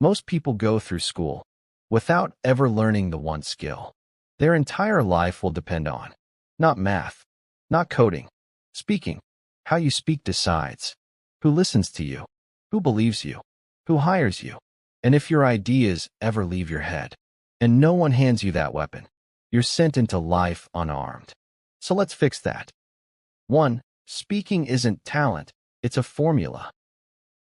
Most people go through school without ever learning the one skill their entire life will depend on. Not math, not coding, speaking. How you speak decides who listens to you, who believes you, who hires you, and if your ideas ever leave your head. And no one hands you that weapon. You're sent into life unarmed. So let's fix that. 1. Speaking isn't talent, it's a formula.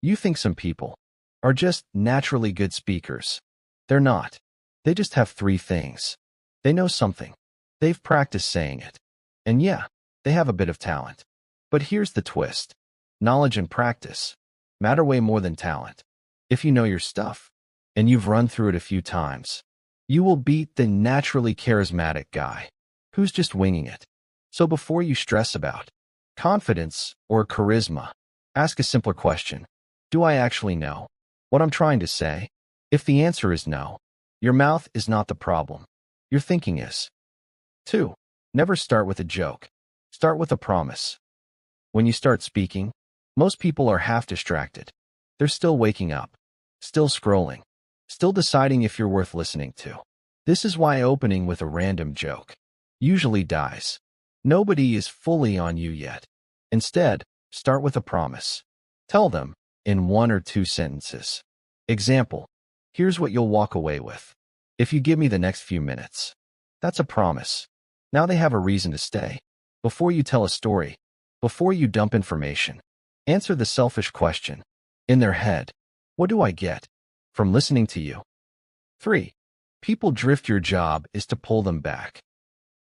You think some people are just naturally good speakers. They're not. They just have 3 things. They know something. They've practiced saying it. And yeah, they have a bit of talent. But here's the twist. Knowledge and practice matter way more than talent. If you know your stuff, and you've run through it a few times, you will beat the naturally charismatic guy who's just winging it. So before you stress about confidence or charisma, ask a simpler question. Do I actually know what I'm trying to say? If the answer is no, your mouth is not the problem. Your thinking is. 2. Never start with a joke. Start with a promise. When you start speaking, most people are half distracted. They're still waking up, still scrolling, still deciding if you're worth listening to. This is why opening with a random joke usually dies. Nobody is fully on you yet. Instead, start with a promise. Tell them in 1 or 2 sentences. Example, here's what you'll walk away with if you give me the next few minutes. That's a promise. Now they have a reason to stay. Before you tell a story, before you dump information, answer the selfish question in their head. What do I get from listening to you? 3. People drift. Your job is to pull them back.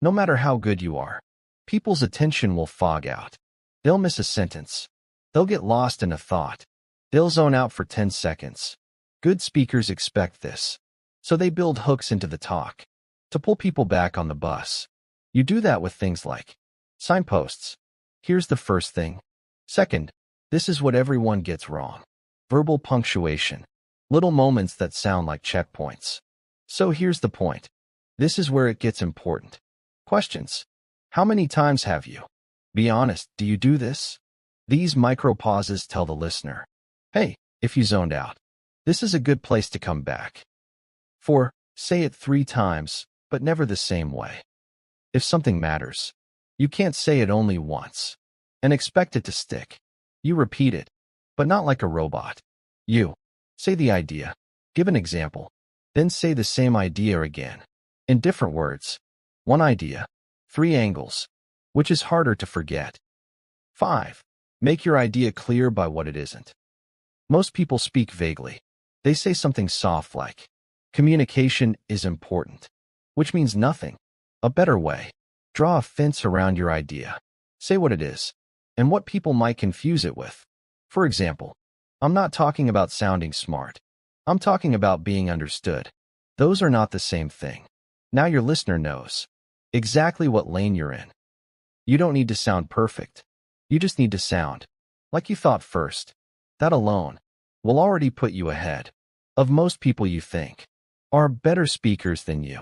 No matter how good you are, people's attention will fog out. They'll miss a sentence. They'll get lost in a thought. They'll zone out for 10 seconds. Good speakers expect this, so they build hooks into the talk to pull people back on the bus. You do that with things like signposts. Here's the first thing. Second, this is what everyone gets wrong. Verbal punctuation. Little moments that sound like checkpoints. So here's the point. This is where it gets important. Questions. How many times have you? Be honest, do you do this? These micro pauses tell the listener, hey, if you zoned out, this is a good place to come back. 4. Say it 3 times, but never the same way. If something matters, you can't say it only once and expect it to stick. You repeat it, but not like a robot. You say the idea, give an example, then say the same idea again, in different words. 1 idea, 3 angles, which is harder to forget. 5. Make your idea clear by what it isn't. Most people speak vaguely. They say something soft like, communication is important, which means nothing. A better way. Draw a fence around your idea. Say what it is, and what people might confuse it with. For example, I'm not talking about sounding smart. I'm talking about being understood. Those are not the same thing. Now your listener knows exactly what lane you're in. You don't need to sound perfect. You just need to sound like you thought first. That alone will already put you ahead of most people you think are better speakers than you.